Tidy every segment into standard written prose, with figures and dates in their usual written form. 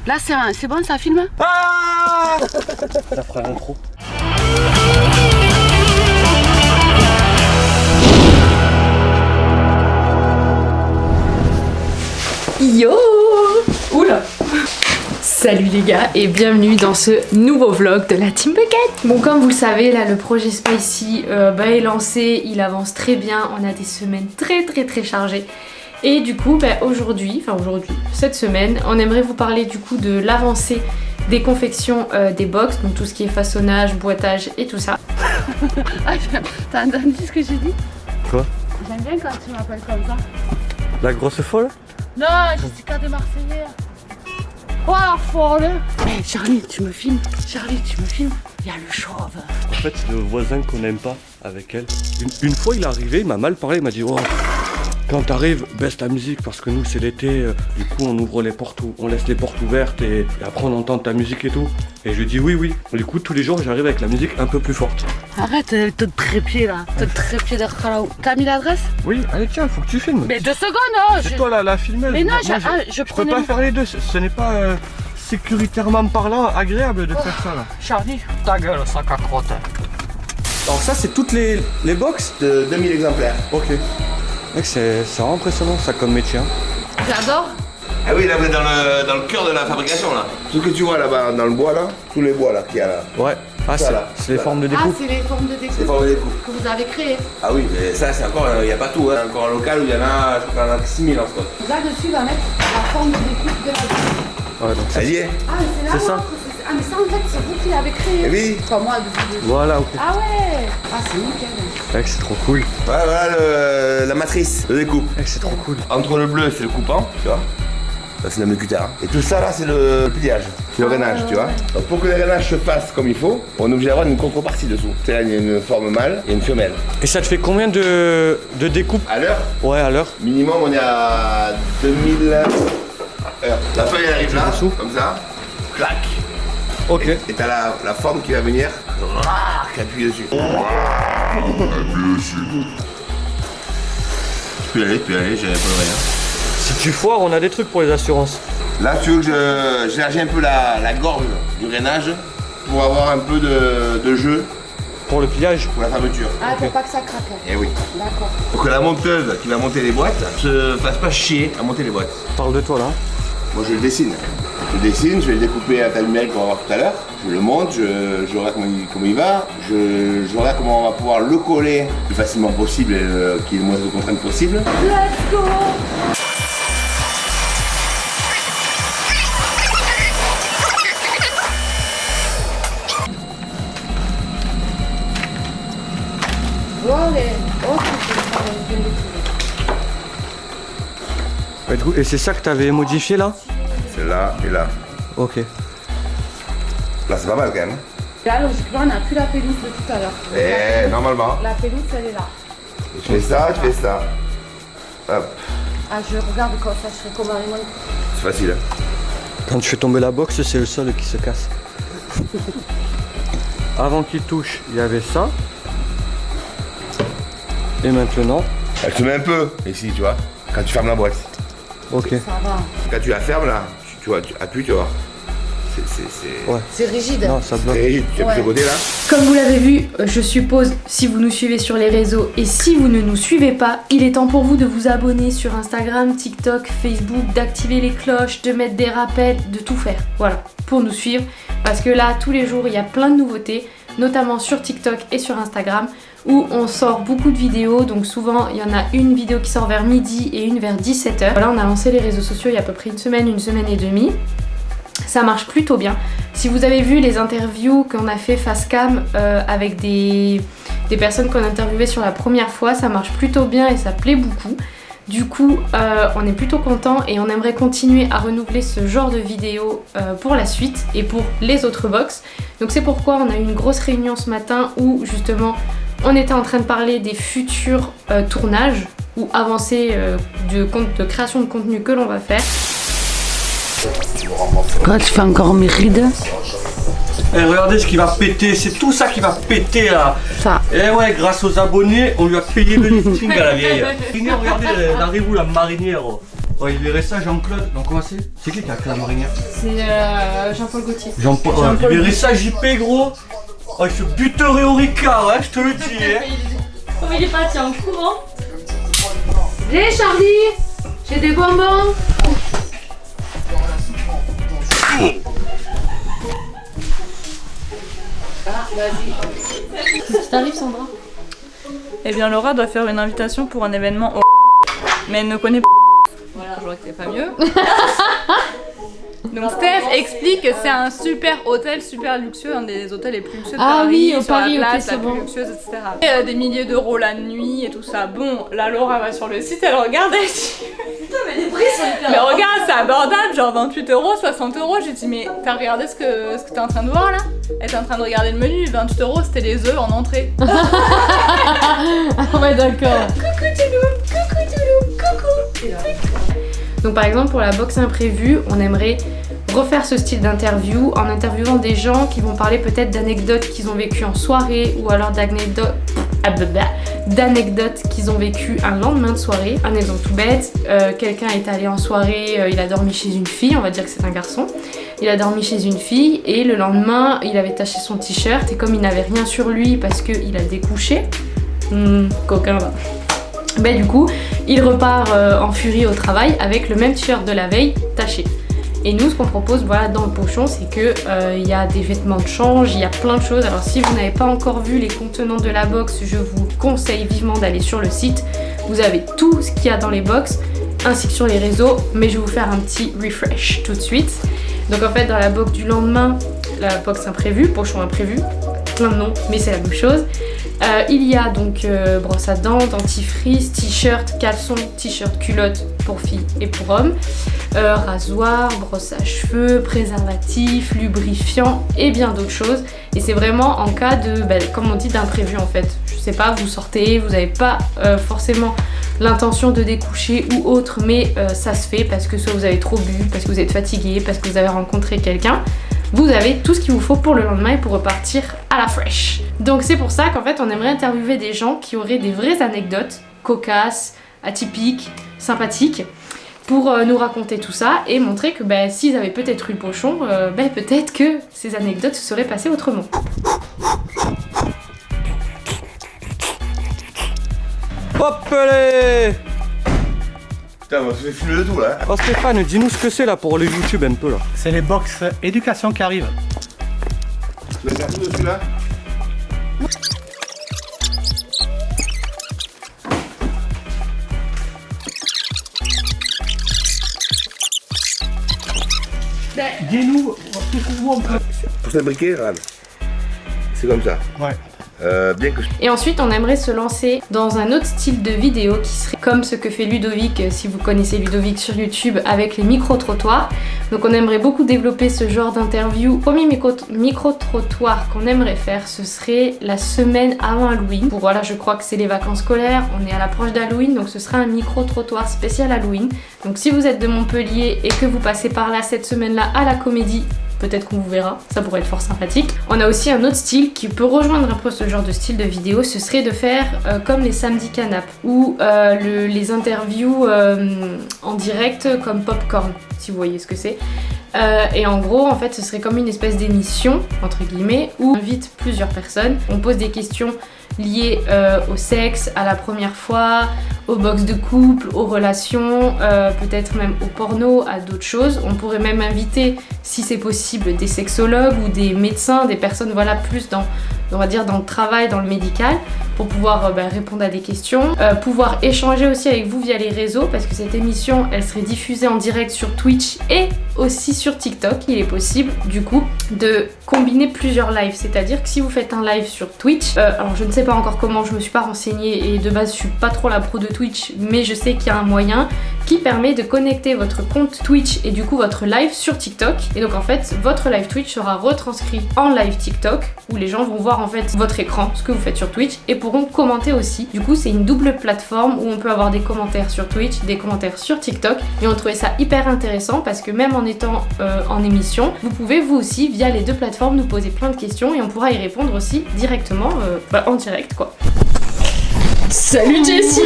Là, c'est bon, ça filme? Ah ça fera l'intro. Yo! Oula! Salut les gars et bienvenue dans ce nouveau vlog de la Team Bucket. Bon, comme vous le savez, là le projet Spicy est lancé, il avance très bien, on a des semaines très chargées. Et du coup, cette semaine, on aimerait vous parler du coup de l'avancée des confections des box, donc tout ce qui est façonnage, boîtage et tout ça. T'as entendu ce que j'ai dit? Quoi? J'aime bien quand tu m'appelles comme ça. La grosse folle? Non, je suis qu'à des Marseillais. Oh la folle! Hey, Charlie, tu me filmes? Charlie, tu me filmes? Il y a le chauve. En fait, c'est le voisin qu'on n'aime pas avec elle. Une fois, il est arrivé, il m'a mal parlé, il m'a dit oh, quand t'arrives, baisse ta musique parce que nous c'est l'été, du coup on ouvre les portes, on laisse les portes ouvertes et après on entend ta musique et tout. Et je lui dis oui. Du coup tous les jours j'arrive avec la musique un peu plus forte. Arrête, te trépied là, te trépied de Khalaou. T'as mis l'adresse? Oui, allez tiens, faut que tu filmes. Mais 2 secondes, oh, c'est toi la filmeuse. Mais non, je peux pas faire les deux, ce n'est pas sécuritairement parlant agréable de faire ça là. Charlie, ta gueule, sac à crotte. Alors ça c'est toutes les box de 2000 exemplaires. Ok. C'est vraiment impressionnant ça comme métier. Hein. J'adore. Ah oui, là vous êtes dans le cœur de la fabrication là. Tout ce que tu vois là-bas dans le bois là, tous les bois là qu'il y a là. Ouais. Ah c'est les formes de découpe. Ah c'est les formes de découpe. Les formes de découpe. Que vous avez créées. Ah oui, mais ça c'est encore, il n'y a pas tout, hein. Encore un local où il y en a, je crois qu'il y en a 6000 en stock. Là-dessus, il va mettre la forme de découpe de la découpe. Ouais, donc ça y est. Ah mais c'est là. C'est ça. Ah mais ça en fait c'est vous qui l'avez créé. Et oui. Pas moi de vous. Voilà, ok. Ah ouais. Ah c'est nickel. Ouais, c'est trop cool. Voilà la matrice de découpe. Ouais, c'est trop cool. Entre le bleu c'est le coupant, tu vois. Ça c'est le cutter. Et tout ça là c'est le pliage, c'est le rainage, tu vois. Donc pour que le rainage se fasse comme il faut, on est obligé d'avoir une contrepartie dessous. C'est-à-dire il y a une forme mâle et une femelle. Et ça te fait combien de découpes? À l'heure? Ouais, à l'heure. Minimum on est à 2000 heures. La feuille elle arrive là, dessous. comme ça, clac. Ok. Et t'as la forme qui va venir, qui appuie dessus. Tu peux y aller, j'avais pas le rien. Si tu foires, on a des trucs pour les assurances. Là tu veux que j'élargis un peu la gorge du rainage pour avoir un peu de jeu Pour le pliage. pour la fermeture. Ah pour pas que ça craque. Eh oui. D'accord. Pour que la monteuse qui va monter les boîtes se fasse pas chier à monter les boîtes. Parle de toi là. Moi je le dessine. Je vais le découper à taille numérique qu'on va voir tout à l'heure. Je le monte, je regarde comment il va, je regarde comment on va pouvoir le coller le plus facilement possible et qu'il y ait le moins de contraintes possible. Let's go. Et c'est ça que t'avais modifié là? C'est là et là. Ok. Là c'est pas mal quand même. Là logiquement on n'a plus la pelouse de tout à l'heure. Et normalement, La pelouse elle est là. tu fais ça, tu fais ça. Hop, Ah je regarde quand ça je serait comme un limon. c'est facile. Quand tu fais tomber la box, c'est le sol qui se casse. Avant qu'il touche, il y avait ça. Et maintenant. Elle te met un peu ici, tu vois, quand tu fermes la boîte. Ok. Ça va. Quand tu la fermes là, tu vois, tu appuies, tu vois. Ouais. C'est rigide. Non, ça bloque. C'est rigide, tu appuies de côté là. Comme vous l'avez vu, je suppose, si vous nous suivez sur les réseaux et si vous ne nous suivez pas, il est temps pour vous de vous abonner sur Instagram, TikTok, Facebook, d'activer les cloches, de mettre des rappels, de tout faire. Voilà, pour nous suivre. Parce que là, tous les jours, il y a plein de nouveautés, notamment sur TikTok et sur Instagram, où on sort beaucoup de vidéos. Donc souvent, il y en a une vidéo qui sort vers midi et une vers 17h. Voilà, on a lancé les réseaux sociaux il y a à peu près une semaine et demie. Ça marche plutôt bien. Si vous avez vu les interviews qu'on a fait face cam avec des personnes qu'on a interviewées sur la première fois, ça marche plutôt bien et ça plaît beaucoup. Du coup, on est plutôt content et on aimerait continuer à renouveler ce genre de vidéos pour la suite et pour les autres box. Donc c'est pourquoi on a eu une grosse réunion ce matin où justement on était en train de parler des futurs tournages ou avancées de création de contenu que l'on va faire. Quand tu fais encore mes rides. Eh, regardez ce qui va péter, c'est tout ça qui va péter là. Ça. Et ouais, grâce aux abonnés, on lui a payé le lifting à la vieille. Regardez, elle arrive où la marinière? Oh, il verrait ça, Jean-Claude. Donc, comment c'est? C'est qui a créé la marinière? C'est Jean-Paul Gaultier. Jean-Paul. Il verrait ça, JP, gros. Oh, il se buterait au Ricard, hein, je te le dis, hein. Oh, il est parti en courant. Viens, Charlie, j'ai des bonbons. Vas-y. T'arrives, Sandra? Eh bien, Laura doit faire une invitation pour un événement au mais elle ne connaît pas. Voilà, je vois que c'est pas mieux. Donc Steph explique que c'est un super hôtel, super luxueux, un des hôtels les plus luxueux de Paris, oui, au sur Paris, la place ok, la c'est plus bon. luxueuse, etc. Et, des milliers d'euros la nuit et tout ça. Bon, là Laura va sur le site, elle regarde, elle dit Putain, mais les prix sont hyper. mais regarde, c'est abordable, genre 28 euros, 60 euros. J'ai dit mais t'as regardé ce que t'es en train de voir là? Elle était en train de regarder le menu, 28 euros c'était les œufs en entrée. Ah ouais, d'accord. Coucou Touloum, coucou Touloum, coucou. Donc par exemple pour la box imprévue, on aimerait refaire ce style d'interview en interviewant des gens qui vont parler peut-être d'anecdotes qu'ils ont vécues en soirée ou alors d'anecdotes qu'ils ont vécues un lendemain de soirée. Un exemple tout bête, quelqu'un est allé en soirée, il a dormi chez une fille, on va dire que c'est un garçon. Il a dormi chez une fille et le lendemain il avait taché son t-shirt et comme il n'avait rien sur lui parce qu'il a découché, coquin va. Ben du coup, il repart en furie au travail avec le même t-shirt de la veille taché. Et nous, ce qu'on propose voilà, dans le pochon, c'est que y a des vêtements de change, il y a plein de choses. Alors si vous n'avez pas encore vu les contenants de la box, je vous conseille vivement d'aller sur le site. Vous avez tout ce qu'il y a dans les box, ainsi que sur les réseaux, mais je vais vous faire un petit refresh tout de suite. Donc en fait, dans la box du lendemain, la box imprévue, pochon imprévu, plein de noms, mais c'est la même chose. Il y a donc brosse à dents, dentifrice, t-shirt, caleçon, t-shirt, culotte pour filles et pour hommes, rasoir, brosse à cheveux, préservatif, lubrifiant et bien d'autres choses. Et c'est vraiment en cas de, comme on dit, d'imprévu en fait. Je sais pas, vous sortez, vous n'avez pas forcément l'intention de découcher ou autre, mais ça se fait parce que soit vous avez trop bu, parce que vous êtes fatigué, parce que vous avez rencontré quelqu'un. Vous avez tout ce qu'il vous faut pour le lendemain et pour repartir à la fraîche. Donc c'est pour ça qu'en fait on aimerait interviewer des gens qui auraient des vraies anecdotes cocasses, atypiques, sympathiques pour nous raconter tout ça et montrer que s'ils avaient peut-être eu le pochon, peut-être que ces anecdotes se seraient passées autrement. Hop allez. Putain, on se fait filmer le tout là. Oh Stéphane, dis-nous ce que c'est là pour le YouTube un peu là. C'est les box éducation qui arrivent. Tu vas faire tout dessus là? Dis-nous, où on peut. Pour s'imbriquer, regarde. C'est comme ça. Ouais. Bien que Et ensuite on aimerait se lancer dans un autre style de vidéo qui serait comme ce que fait Ludovic, si vous connaissez Ludovic sur YouTube, avec les micro-trottoirs. Donc on aimerait beaucoup développer ce genre d'interview. Premier micro-trottoir qu'on aimerait faire, ce serait la semaine avant Halloween. Pour voilà, je crois que c'est les vacances scolaires, on est à l'approche d'Halloween, donc ce sera un micro-trottoir spécial Halloween. Donc si vous êtes de Montpellier et que vous passez par là cette semaine-là à la Comédie, peut-être qu'on vous verra, ça pourrait être fort sympathique. On a aussi un autre style qui peut rejoindre un peu ce genre de style de vidéo, ce serait de faire comme les samedis canap ou les interviews en direct comme Popcorn, si vous voyez ce que c'est. Et en gros, en fait, ce serait comme une espèce d'émission, entre guillemets, où on invite plusieurs personnes, on pose des questions liées au sexe, à la première fois, aux box de couple, aux relations, peut-être même au porno, à d'autres choses. On pourrait même inviter, si c'est possible, des sexologues ou des médecins, des personnes voilà plus dans, on va dire, dans le travail, dans le médical, pour pouvoir répondre à des questions, pouvoir échanger aussi avec vous via les réseaux, parce que cette émission, elle serait diffusée en direct sur Twitch et aussi sur TikTok. Il est possible, du coup, de combiner plusieurs lives, c'est-à-dire que si vous faites un live sur Twitch, alors je ne sais pas encore comment, je me suis pas renseignée et de base je suis pas trop la pro de Twitch, mais je sais qu'il y a un moyen qui permet de connecter votre compte Twitch et du coup votre live sur TikTok. Et donc en fait, votre live Twitch sera retranscrit en live TikTok, où les gens vont voir en fait votre écran, ce que vous faites sur Twitch, et pourront commenter aussi. Du coup, c'est une double plateforme où on peut avoir des commentaires sur Twitch, des commentaires sur TikTok, et on trouvait ça hyper intéressant parce que même en étant en émission, vous pouvez vous aussi, via les deux plateformes, nous poser plein de questions et on pourra y répondre aussi directement en direct quoi. Salut Jessie.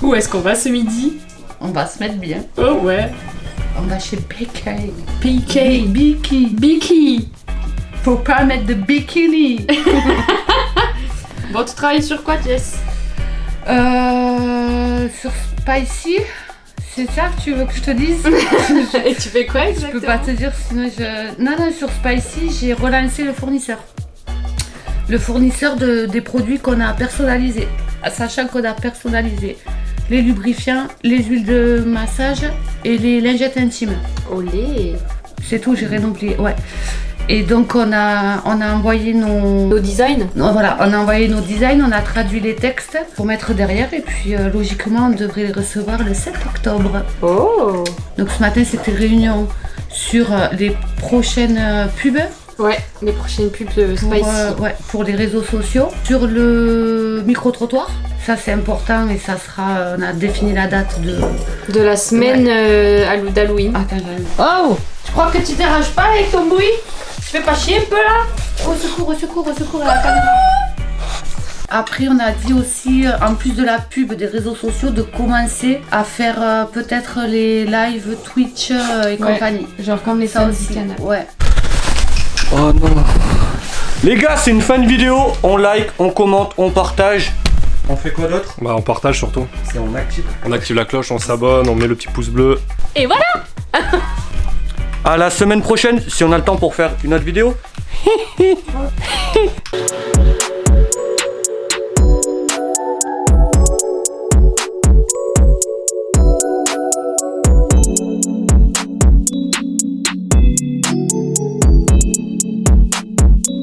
Où est-ce qu'on va ce midi? On va se mettre bien. Oh ouais. On va chez PK. PK. Biki. Faut pas mettre de bikini. Bon, tu travailles sur quoi, Jess? Sur Spicy. C'est ça que tu veux que je te dise? Et tu fais quoi Je exactement? peux pas te dire sinon je... Non, sur Spicy, j'ai relancé le fournisseur. Le fournisseur des produits qu'on a personnalisés. Sachant qu'on a personnalisé les lubrifiants, les huiles de massage et les lingettes intimes. Olé. C'est tout, j'ai rien oublié. Ouais. Et donc on a envoyé Nos designs? Non, voilà, on a envoyé nos designs, on a traduit les textes pour mettre derrière et puis logiquement on devrait les recevoir le 7 octobre. Oh. Donc ce matin c'était réunion sur les prochaines pubs. Ouais, les prochaines pubs de Spicy. Pour les réseaux sociaux. Sur le micro-trottoir, ça c'est important et ça sera, on a défini la date De la semaine d'Halloween. Attends, oh, je crois que tu t'arraches pas avec ton bruit. Tu fais pas chier un peu là? Au secours à la caméra. Après, on a dit aussi, en plus de la pub des réseaux sociaux, de commencer à faire peut-être les lives Twitch et compagnie. Genre comme les Ça samedis aussi. canal. Ouais. Oh non. Les gars, c'est une fin de vidéo. On like, on commente, on partage. On fait quoi d'autre? Bah on partage surtout. C'est on active. On active la cloche, on s'abonne, on met le petit pouce bleu. Et voilà. À la semaine prochaine, si on a le temps pour faire une autre vidéo.